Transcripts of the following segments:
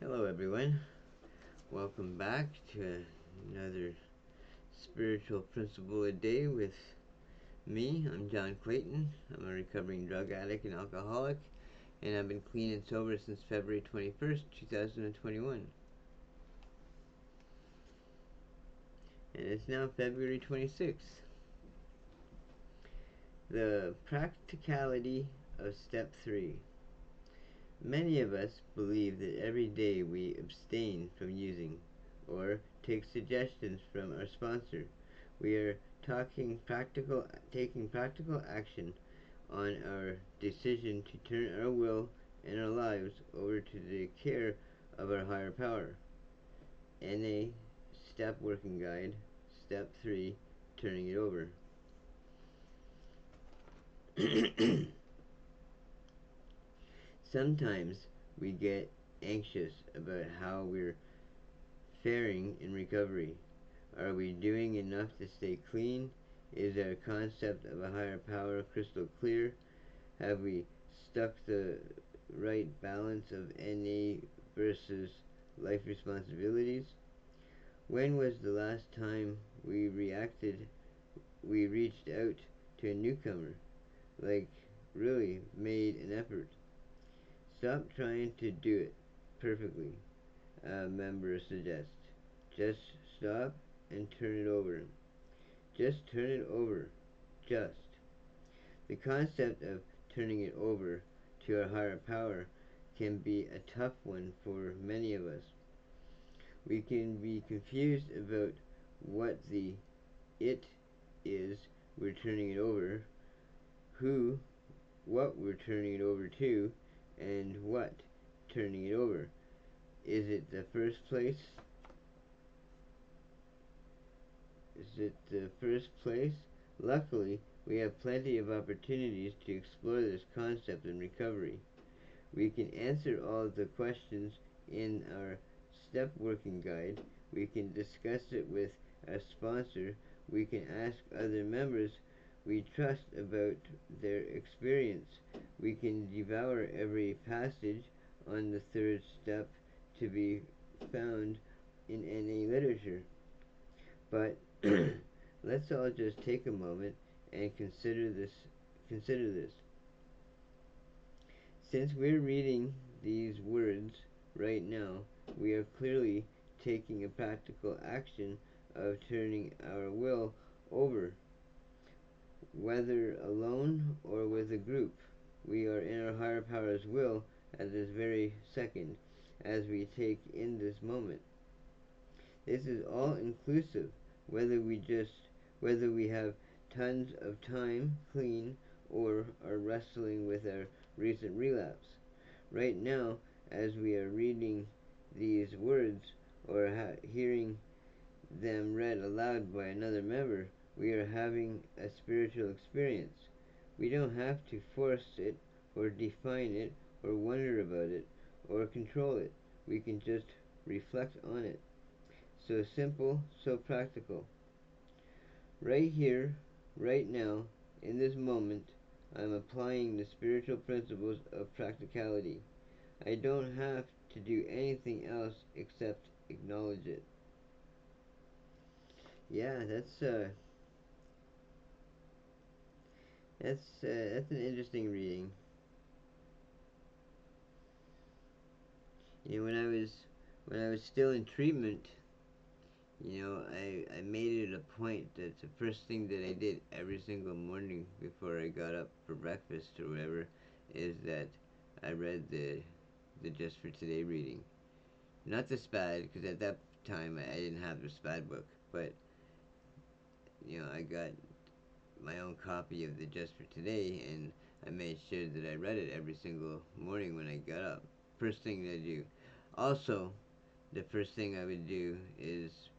Hello everyone, welcome back to another spiritual principle a day with me. I'm John Clayton. I'm a recovering drug addict and alcoholic, and I've been clean and sober since February 21st, 2021. And it's now February 26th. The Practicality of Step Three. Many of us believe that every day we abstain from using or take suggestions from our sponsor, we are taking practical action on our decision to turn our will and our lives over to the care of our higher power. NA Step Working Guide, Step 3, Turning It Over. Sometimes we get anxious about how we're faring in recovery. Are we doing enough to stay clean? Is our concept of a higher power crystal clear? Have we struck the right balance of NA versus life responsibilities? When was the last time we reached out to a newcomer? Like, really made an effort? Stop trying to do it perfectly, a member suggests. Just stop and turn it over. Just turn it over. Just. The concept of turning it over to our higher power can be a tough one for many of us. We can be confused about what the it is we're turning it over, what we're turning it over to, and what turning it over. Is it the first place? Luckily, we have plenty of opportunities to explore this concept in recovery. We can answer all the questions in our step working guide. We can discuss it with our sponsor. We can ask other members we trust about their experience. We can devour every passage on the third step to be found in any literature. But let's all just take a moment and consider this. Since we're reading these words right now, we are clearly taking a practical action of turning our will over, whether alone or with a group. We are in our higher power's will at this very second as we take in this moment. This is all inclusive, whether we have tons of time clean or are wrestling with our recent relapse. Right now, as we are reading these words or hearing them read aloud by another member, we are having a spiritual experience. We don't have to force it or define it or wonder about it or control it. We can just reflect on it. So simple, so practical. Right here, right now, in this moment, I'm applying the spiritual principles of practicality. I don't have to do anything else except acknowledge it. Yeah, that's an interesting reading. You know, when I was still in treatment, I made it a point that the first thing that I did every single morning before I got up for breakfast or whatever is that I read the Just for Today reading. Not the SPAD, because at that time I didn't have the SPAD book, but I got my own copy of the Just for Today, and I made sure that I read it every single morning when I got up. First thing that I do. Also, the first thing I would do is,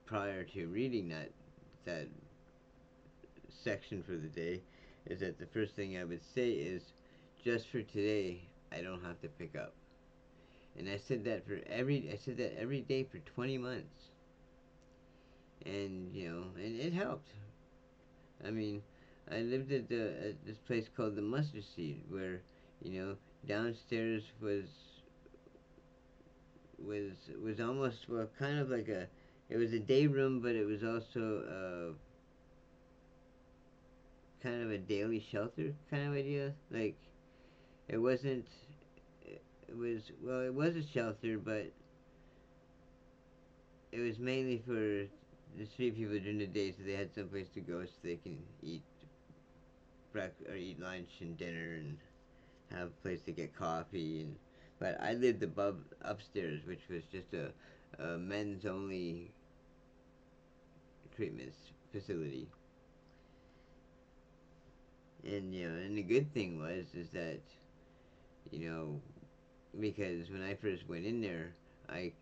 prior to reading that section for the day, is that the first thing I would say is, just for today, I don't have to pick up. And I said that every day for 20 months. And and it helped. I mean, I lived at this place called the Mustard Seed, where downstairs was was was almost, well, kind of like a, it was a day room, but it was also kind of a daily shelter kind of idea. Like, it wasn't. It was, well, it was a shelter, but it was mainly for the street people during the day, so they had someplace to go, so they can eat or eat lunch and dinner and have a place to get coffee. And but I lived above upstairs, which was just a men's only treatment facility. And and the good thing was is that, you know, because when I first went in there, I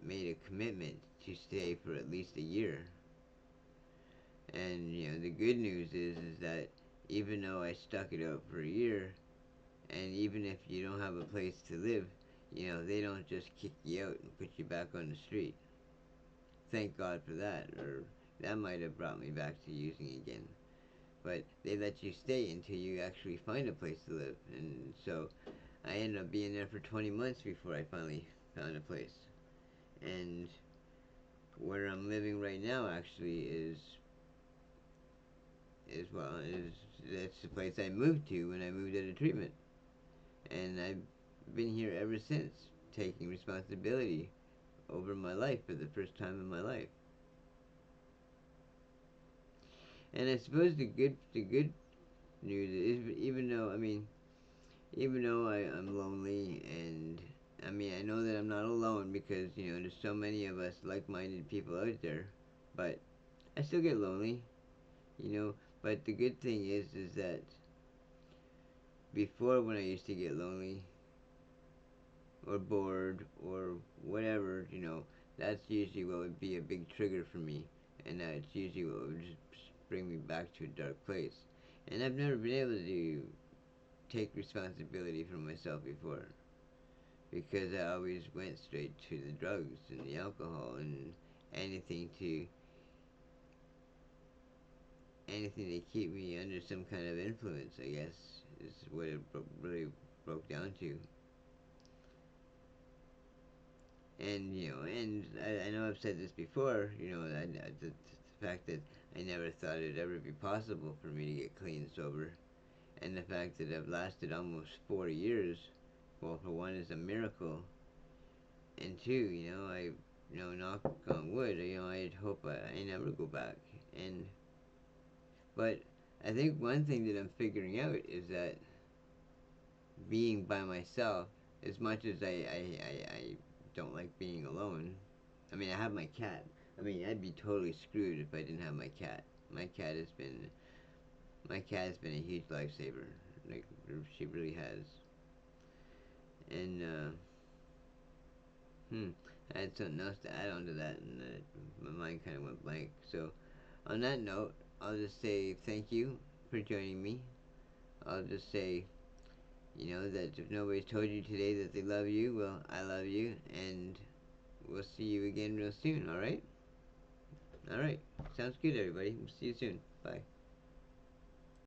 made a commitment to stay for at least a year. And the good news is that even though I stuck it out for a year, and even if you don't have a place to live, they don't just kick you out and put you back on the street. Thank God for that, or that might have brought me back to using again. But they let you stay until you actually find a place to live. And so I ended up being there for 20 months before I finally found a place. And where I'm living right now actually is that's the place I moved to when I moved out of treatment. And I've been here ever since, taking responsibility over my life for the first time in my life. And I suppose the good news is, even though I'm lonely, and I know that I'm not alone, because there's so many of us like-minded people out there, but I still get lonely, you know. But the good thing is that before, when I used to get lonely or bored or whatever, that's usually what would be a big trigger for me, and that's usually what would just bring me back to a dark place. And I've never been able to take responsibility for myself before, because I always went straight to the drugs and the alcohol and anything to anything to keep me under some kind of influence, I guess, is what it really broke down to. And I know I've said this before. The fact that I never thought it'd ever be possible for me to get clean and sober, and the fact that I've lasted almost 4 years, well, for one, is a miracle, and two, knock on wood, I'd hope I never go back. And but I think one thing that I'm figuring out is that being by myself, as much as I don't like being alone. I have my cat. I'd be totally screwed if I didn't have my cat. My cat has been my cat has been a huge lifesaver. Like, she really has. And I had something else to add on to that, and my mind kind of went blank. So, on that note, I'll just say thank you for joining me. I'll just say, that if nobody's told you today that they love you, well, I love you, and we'll see you again real soon, alright? Alright. Sounds good, everybody. We'll see you soon. Bye.